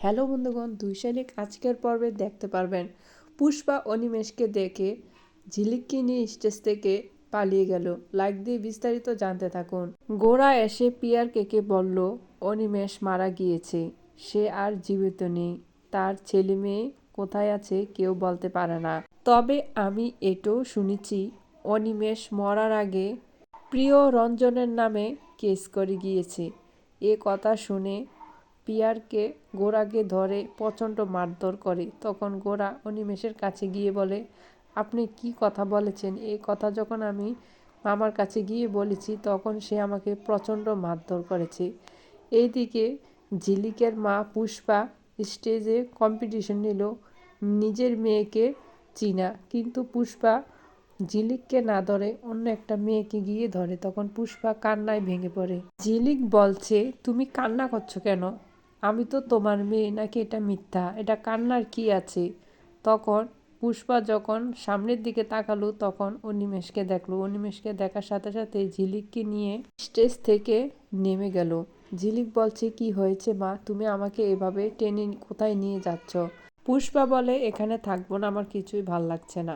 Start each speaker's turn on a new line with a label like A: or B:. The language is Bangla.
A: হ্যালো বন্ধুগণ, ২ শালিক আজকের পর্বে দেখতে পারবেন পুষ্পা অনিমেষকে দেখে ঝিলিককে নিয়ে স্টেজ থেকে পালিয়ে গেল। লাইক দিয়ে বিস্তারিত জানতে থাকুন। গোরা এসে পিয়ারকে বলল অনিমেষ মারা গিয়েছে, সে আর জীবিত নেই। তার ছেলে মেয়ে কোথায় আছে কেউ বলতে পারে না। তবে আমি এটাও শুনেছি অনিমেষ মরার আগে প্রিয় রঞ্জনের নামে কেস করে গিয়েছে। এ কথা শুনে পিয়ারকে গোরাকে ধরে প্রচণ্ড মারধর করে। তখন গোরা অনিমেষের কাছে গিয়ে বলে, আপনি কি কথা বলেছেন? এই কথা যখন আমি মামার কাছে গিয়ে বলেছি তখন সে আমাকে প্রচণ্ড মারধর করেছে। এইদিকে ঝিলিকের মা পুষ্পা স্টেজে কম্পিটিশন নিল নিজের মেয়েকে চিনা, কিন্তু পুষ্পা ঝিলিককে না ধরে অন্য একটা মেয়েকে গিয়ে ধরে। তখন পুষ্পা কান্নায় ভেঙে পড়ে। ঝিলিক বলছে, তুমি কান্না করছো কেন? আমি তো তোমার মেয়ে, নাকি এটা মিথ্যা? এটা কান্নার কি আছে? তখন পুষ্পা যখন সামনের দিকে তাকালো তখন অনিমেষকে দেখলো। অনিমেষকে দেখার সাথে সাথে ঝিলিককে নিয়ে স্টেজ থেকে নেমে গেল। ঝিলিক বলছে, কি হয়েছে মা, তুমি আমাকে এভাবে টেনে কোথায় নিয়ে যাচ্ছ? পুষ্পা বলে, এখানে থাকবো না, আমার কিছুই ভাল লাগছে না।